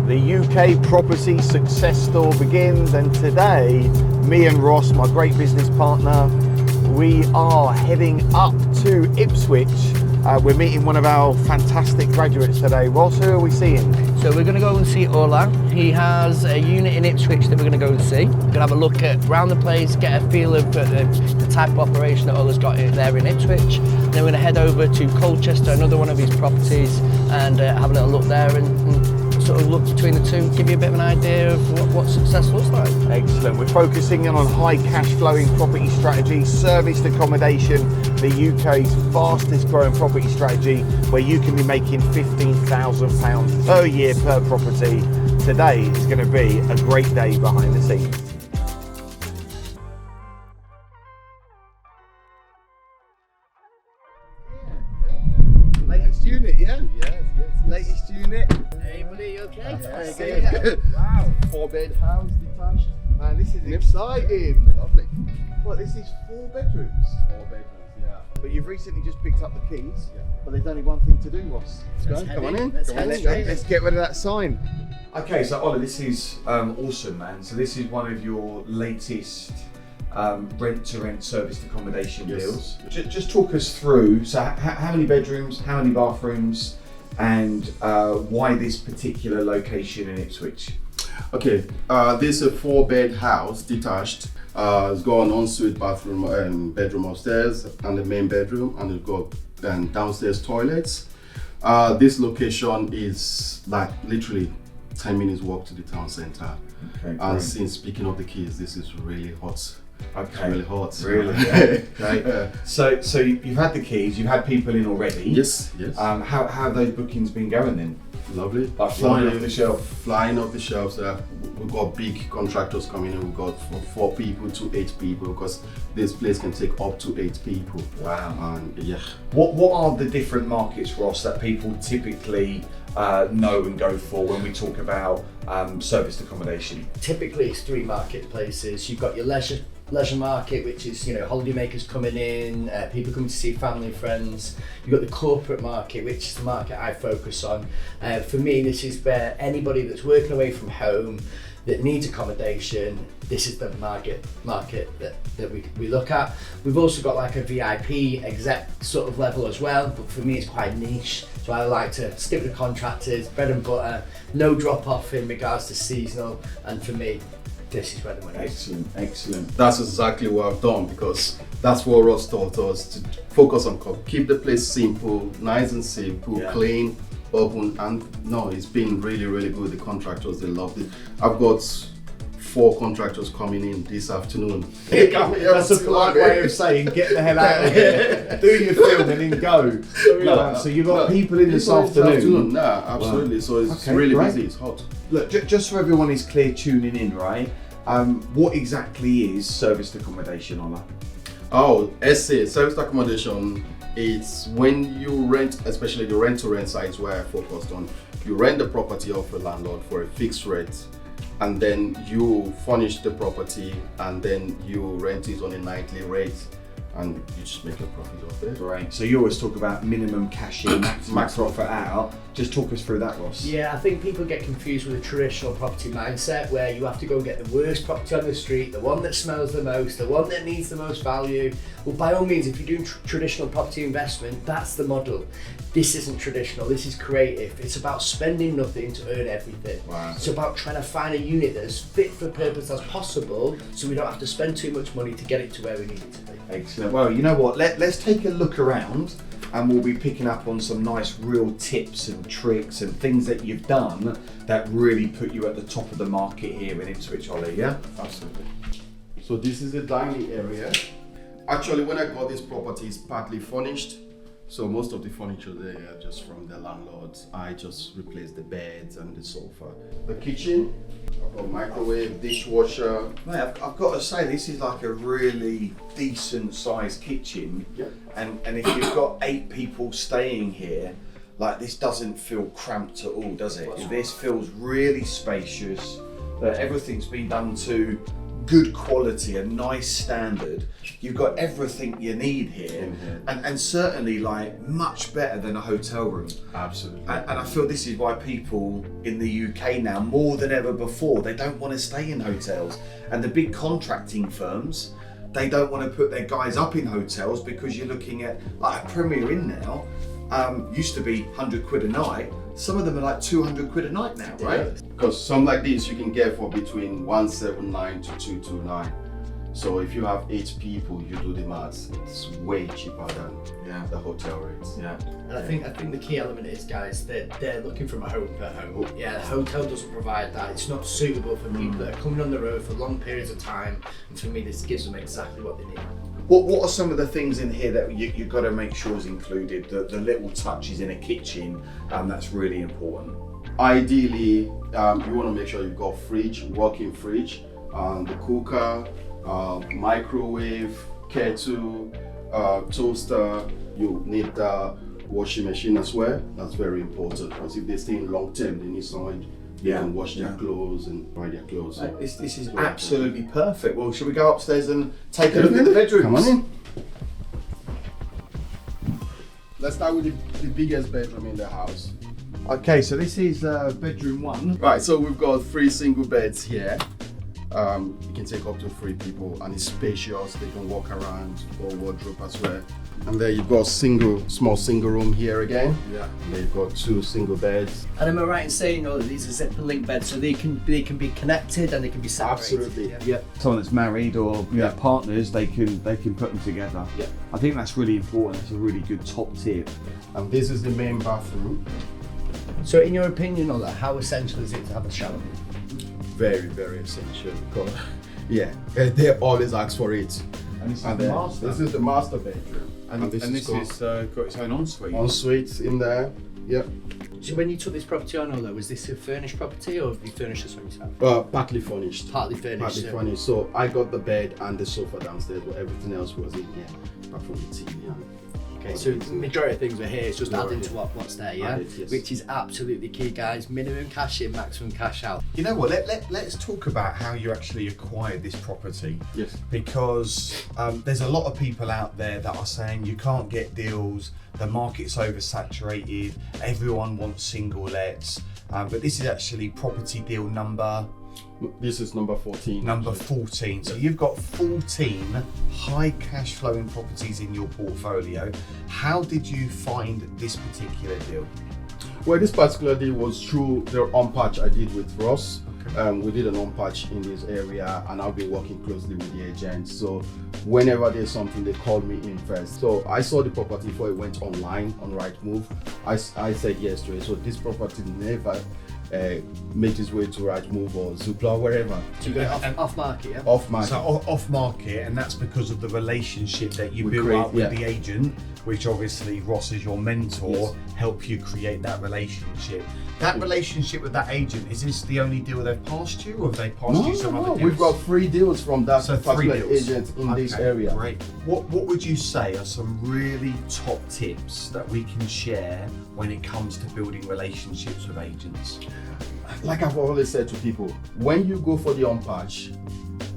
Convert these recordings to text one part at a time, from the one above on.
The UK property success store begins, and today, me and Ross, my great business partner, we are heading up to Ipswich. We're meeting one of our fantastic graduates today. Ross, who are we seeing? So we're going to go and see Ola. He has a unit in Ipswich that we're going to go and see. We're going to have a look at around the place, get a feel of the type of operation that Ola's got there in Ipswich. And then we're going to head over to Colchester, another one of his properties, and have a little look there and sort of look between the two, give you a bit of an idea of what success looks like. Excellent. We're focusing in on high cash flowing property strategy, serviced accommodation, the UK's fastest growing property strategy, where you can be making £15,000 per year per property. Today is going to be a great day behind the scenes. Latest unit, yeah? Yes. Latest unit. Hey buddy, you okay? Yeah. Wow. 4-bed house, detached. Man, this is exciting. Lovely. Well, this is 4 bedrooms. 4 bedrooms, yeah. But you've recently just picked up the keys. Yeah. But there's only one thing to do, Ross. Let's go. Come on in. Let's Come on head in. straight in. Let's get rid of that sign. Okay, so Ola, this is awesome, man. So this is one of your latest rent-to-rent serviced accommodation Yes. deals. Just talk us through. So how many bedrooms, how many bathrooms, and why this particular location in Ipswich? Okay, this is a 4-bed house, detached. It's got an ensuite bathroom and bedroom upstairs and the main bedroom, and it's got downstairs toilets. This location is like literally 10 minutes walk to the town center. Okay, And since picking up the keys, this is really hot. okay. It's really hot. Really? Yeah. Okay. So you've had the keys, you've had people in already. Yes. How have those bookings been going then? Lovely. Like flying off the shelf. Flying off the shelves. We've got big contractors coming in. We've got from 4 people to 8 people, because this place can take up to 8 people. Wow. And yeah. What are the different markets, Ross, that people typically know and go for when we talk about serviced accommodation? Typically it's 3 marketplaces. You've got your leisure market, which is, you know, holidaymakers coming in, people coming to see family and friends. You've got the corporate market, which is the market I focus on. For me, this is where anybody that's working away from home that needs accommodation, this is the market that we look at. We've also got like a VIP exec sort of level as well, but for me it's quite niche. So I like to stick with the contractors, bread and butter, no drop off in regards to seasonal, and for me, this is where the money is. Excellent. That's exactly what I've done, because that's what Ross taught us, to focus on keep the place simple, nice and simple, Yeah. clean, open, and no, it's been really, really good. The contractors, they loved it. I've got 4 contractors coming in this afternoon. That's a polite way of saying get the hell out of here, do your film and then go. So you've got people in this afternoon. Yeah, absolutely. So it's Okay, really great. busy, it's hot. Look, just so everyone is clear tuning in, right? What exactly is serviced accommodation, Ola? Oh, SA, service accommodation, it's when you rent, especially the rent-to-rent sites where I focused on, you rent the property off a landlord for a fixed rate, and then you furnish the property, and then you rent it on a nightly rate, and you just make a profit off it. Right. So you always talk about minimum cash in, max profit out. Just talk us through that, Ross. Yeah, I think people get confused with a traditional property mindset where you have to go and get the worst property on the street, the one that smells the most, the one that needs the most value. Well, by all means, if you're doing traditional property investment, that's the model. This isn't traditional, this is creative. It's about spending nothing to earn everything. Wow. It's about trying to find a unit that's fit for purpose as possible, so we don't have to spend too much money to get it to where we need it to be. Excellent. Well, you know what? Let's take a look around, and we'll be picking up on some nice real tips and tricks and things that you've done that really put you at the top of the market here in Ipswich, Ollie, yeah? Absolutely. So this is the dining area. Actually, when I got this property, it's partly furnished. So most of the furniture there are just from the landlords. I just replaced the beds and the sofa. The kitchen, I've got microwave, dishwasher. Mate, I've got to say, this is like a really decent sized kitchen. Yeah. And if you've got 8 people staying here, like this doesn't feel cramped at all, does it? This feels really spacious. Everything's been done to good quality, a nice standard. You've got everything you need here, and certainly like much better than a hotel room. Absolutely. And I feel this is why people in the UK now, more than ever before, they don't want to stay in hotels. And the big contracting firms, they don't want to put their guys up in hotels because you're looking at like a Premier Inn now. Used to be 100 quid a night. Some of them are like 200 quid a night now, right? Because some like this you can get for between 179 to 229. So if you have 8 people, you do the maths, it's way cheaper than the hotel rates. Yeah. And I think the key element is, guys, they're looking from a home per home. Yeah, the hotel doesn't provide that. It's not suitable for people that are coming on the road for long periods of time. And for me, this gives them exactly what they need. What are some of the things in here that you've got to make sure is included? The little touches in a kitchen, that's really important. Ideally, you want to make sure you've got fridge, working fridge, the cooker, microwave, kettle, toaster. You need the washing machine as well. That's very important because if they stay in long term, they need someone they can wash their clothes and dry their clothes. So This is absolutely perfect. Well, should we go upstairs and take a look at the bedrooms? Come on in. Let's start with the biggest bedroom in the house. Okay, so this is bedroom 1. Right, so we've got 3 single beds here. You can take up to 3 people and it's spacious. They can walk around, or wardrobe as well. And there you've got small single room here again. Yeah. And they've got 2 single beds. And am I right in saying all of these are zipper link beds, so they can be connected and they can be separated? Absolutely. Yeah. Someone that's married or partners, they can put them together. Yeah. I think that's really important. It's a really good top tip. And this is the main bathroom. So in your opinion, Ola, how essential is it to have a shower? Very, very essential because they always ask for it. And this is And the then master. this is the master bedroom. and this has got its own ensuite. Ensuite in there. Yep. So when you took this property on, Ola, was this a furnished property or have you furnished this one yourself? Partly furnished. Partly furnished. Partly so- furnished. So I got the bed and the sofa downstairs, but everything else was in here, apart from the TV. Okay, so the majority of things were here, it's just Majority. adding to what's there, yeah? Added, yes. Which is absolutely key, guys. Minimum cash in, maximum cash out. You know what? Let's talk about how you actually acquired this property. Yes. Because there's a lot of people out there that are saying you can't get deals, the market's oversaturated, everyone wants single lets, but this is actually property deal number This is number 14. 14. So you've got 14 high cash flowing properties in your portfolio. How did you find this particular deal? Well, this particular deal was through the on-patch I did with Ross. We did an on-patch in this area and I've been working closely with the agents. So whenever there's something, they call me in first. So I saw the property before it went online on Rightmove. I said yes to it. So this property never made its way to Rightmove or Zoopla or wherever. So you got it off market, yeah? Off market. So off market, and that's because of the relationship that you We built create- up with yeah. the agent, which obviously Ross is your mentor, help you create that relationship. That relationship with that agent, is this the only deal they've passed you, or have they passed you some other deals? We've got 3 deals from that So 3 particular deals. agent in this Okay, area. Great. What would you say are some really top tips that we can share when it comes to building relationships with agents? Like I've always said to people, when you go for the on-patch,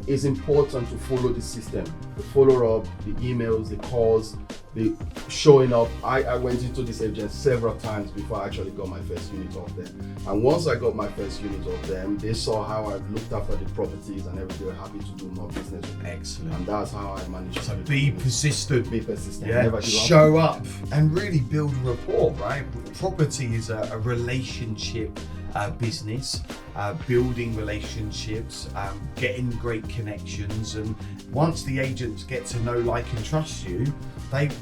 it's important to follow the system, the follow-up, the emails, the calls, the showing up. I went into this agent several times before I actually got my first unit of them. And once I got my first unit of them, they saw how I looked after the properties and they were happy to do more business with me. Excellent. And that's how I managed So to be persistent. be persistent. Yeah, Never give up. show up and really build a rapport, right? Property is a relationship business, building relationships, getting great connections, and once the agents get to know, like and trust you,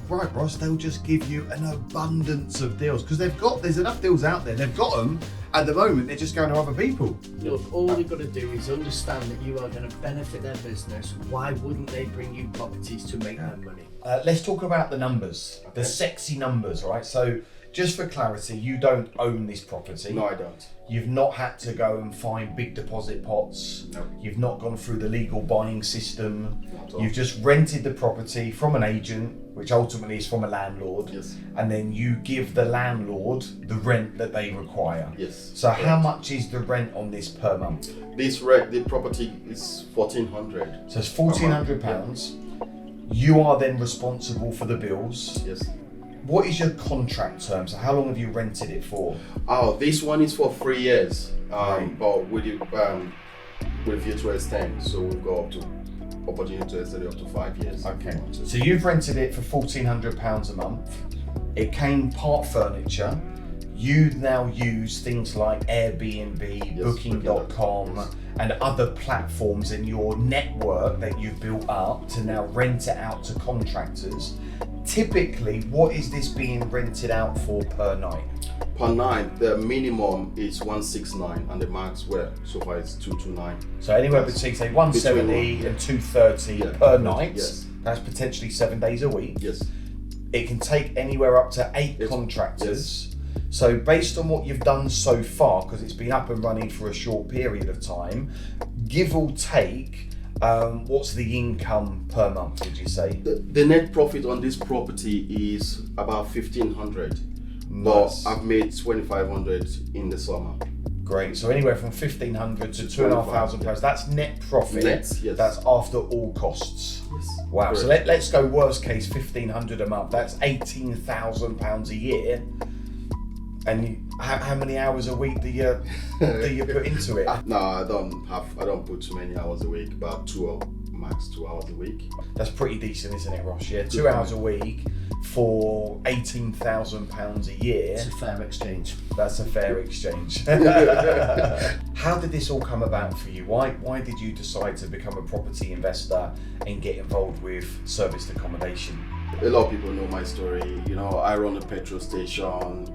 Ross, they'll just give you an abundance of deals because there's enough deals out there. They've got them. At the moment, they're just going to other people. Look, all they've got to do is understand that you are going to benefit their business. Why wouldn't they bring you properties to make them money? Let's talk about the numbers, the sexy numbers, right? So just for clarity, you don't own this property. No, I don't. You've not had to go and find big deposit pots. No. You've not gone through the legal buying system. Not at all. You've just rented the property from an agent, which ultimately is from a landlord. Yes. And then you give the landlord the rent that they require. Yes. So how much is the rent on this per month? The property is 1,400. So it's £1,400. You are then responsible for the bills. Yes. What is your contract term? So how long have you rented it for? Oh, this one is for 3 years. Right. But with view to extend, so we've got up to opportunity to extend it up to 5 years. Okay. So you've rented it for £1,400 a month. It came part furniture. You now use things like Airbnb, Yes, Booking.com, yes. and other platforms in your network that you've built up to now rent it out to contractors. Typically, what is this being rented out for per night? Per night, the minimum is 169 and the max so far is 229. So anywhere Yes. between say 170 Between and 230 Yeah. per night. Yes. That's potentially 7 days a week. Yes. It can take anywhere up to 8 Yes. contractors. So based on what you've done so far, because it's been up and running for a short period of time, give or take, what's the income per month, would you say? The net profit on this property is about 1,500. Nice. But I've made 2,500 in the summer. Great. So anywhere from 1,500 to £2,500. That's net profit. Net, yes. That's after all costs. Yes. Wow. So Correct. let's go worst case, 1,500 a month. That's £18,000 a year. And how many hours a week do you put into it? No, I don't put too many hours a week, about max 2 hours a week. That's pretty decent, isn't it, Ross? Yeah, 2 hours a week for £18,000 a year. It's a fair exchange. That's a fair exchange. How did this all come about for you? Why did you decide to become a property investor and get involved with serviced accommodation? A lot of people know my story. You know, I run a petrol station.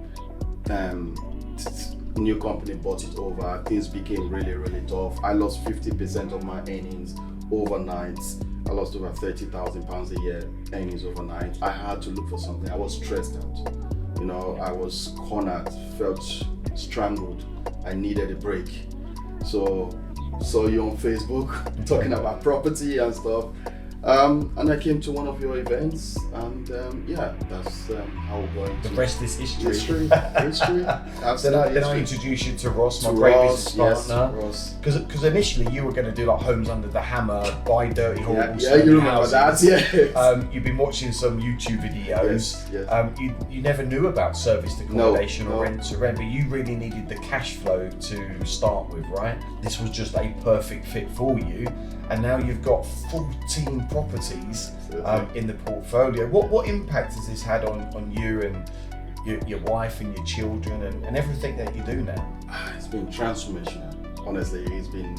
New company bought it over. Things became really, really tough. I lost 50% of my earnings overnight. I lost over £30,000 a year earnings overnight. I had to look for something. I was stressed out. You know, I was cornered, felt strangled. I needed a break. So saw you on Facebook talking about property and stuff. And I came to one of your events, and that's how we're going The to rest is history. history. Absolutely. Then I introduced you to Ross, my To great Ross, business yes, partner. Ross. Because initially you were going to do like Homes Under the Hammer, buy dirty halls, Yeah, you remember that, yeah. You've been watching some YouTube videos. Yes. You never knew about serviced accommodation No. or rent to rent, but you really needed the cash flow to start with, right? This was just a perfect fit for you, and now you've got 14 properties in the portfolio. What impact has this had on you and your wife and your children and everything that you do now? It's been transformational. Honestly, it's been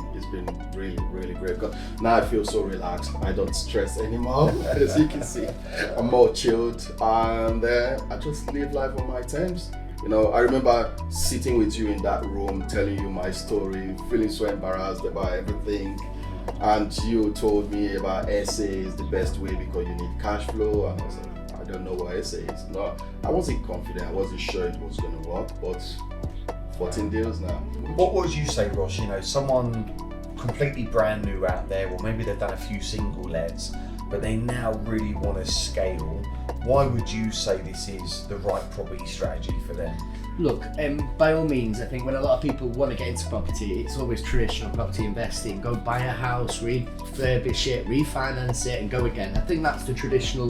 really, really great. Now I feel so relaxed. I don't stress anymore. As you can see, I'm more chilled, and I just live life on my terms. You know, I remember sitting with you in that room, telling you my story, feeling so embarrassed about everything. And you told me about SA is the best way because you need cash flow, and I was like, I don't know what SA is. No, I wasn't confident. I wasn't sure it was going to work, but 14 deals now. What would you say, Ross? You know, someone completely brand new out there, or maybe they've done a few single lets, but they now really want to scale. Why would you say this is the right property strategy for them? Look, by all means, I think when a lot of people want to get into property, it's always traditional property investing. Go buy a house, refurbish it, refinance it, and go again. I think that's the traditional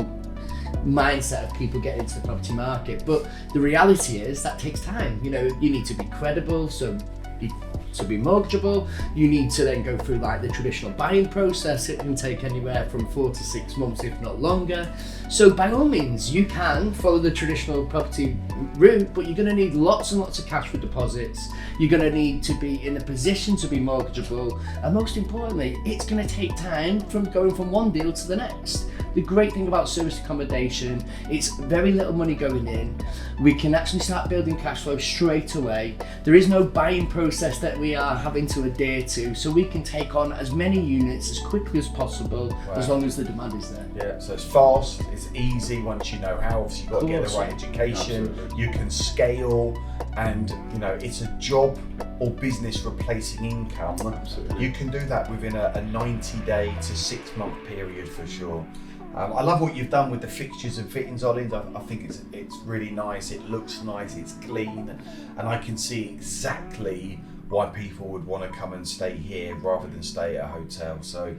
mindset of people getting into the property market. But the reality is that takes time. You know, you need to be credible, to be mortgageable. You need to then go through like the traditional buying process. It can take anywhere from 4 to 6 months, if not longer. So by all means, you can follow the traditional property route, but you're going to need lots and lots of cash for deposits. You're going to need to be in a position to be mortgageable, and most importantly, it's going to take time from going from one deal to the next. The great thing about service accommodation, it's very little money going in. We can actually start building cash flow straight away. There is no buying process that we are having to adhere to, so we can take on as many units as quickly as possible, as long as the demand is there. Yeah, so it's fast, it's easy once you know how. Obviously, you've got to get the right Awesome. education, Absolutely. you can scale, and you know, it's a job or business replacing income. Absolutely. You can do that within a 90-day to 6-month period for sure. I love what you've done with the fixtures and fittings, Ollie. I think it's really nice, it looks nice, it's clean, and I can see exactly why people would want to come and stay here rather than stay at a hotel. So,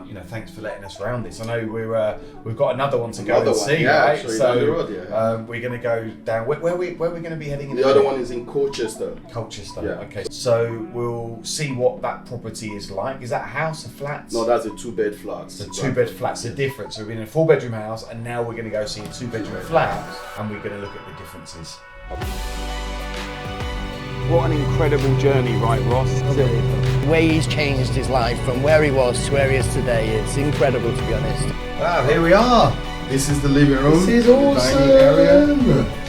you know, thanks for letting us round this. I know we've got another one to go Another and one, see, yeah, right? actually, So down the road, yeah. we're going to go down. Where are we going to be heading? In The other one is in Colchester. Colchester. Yeah. Okay. So we'll see what that property is like. Is that a house, a flat? No, that's a 2-bed flat. It's a 2-bed flat's the difference. So we've been in a 4-bedroom house, and now we're going to go see a 2-bedroom flat, and we're going to look at the differences. What an incredible journey, right, Ross? The way he's changed his life from where he was to where he is today, it's incredible, to be honest. Wow, here we are. This is the living room. This is the dining area. awesome.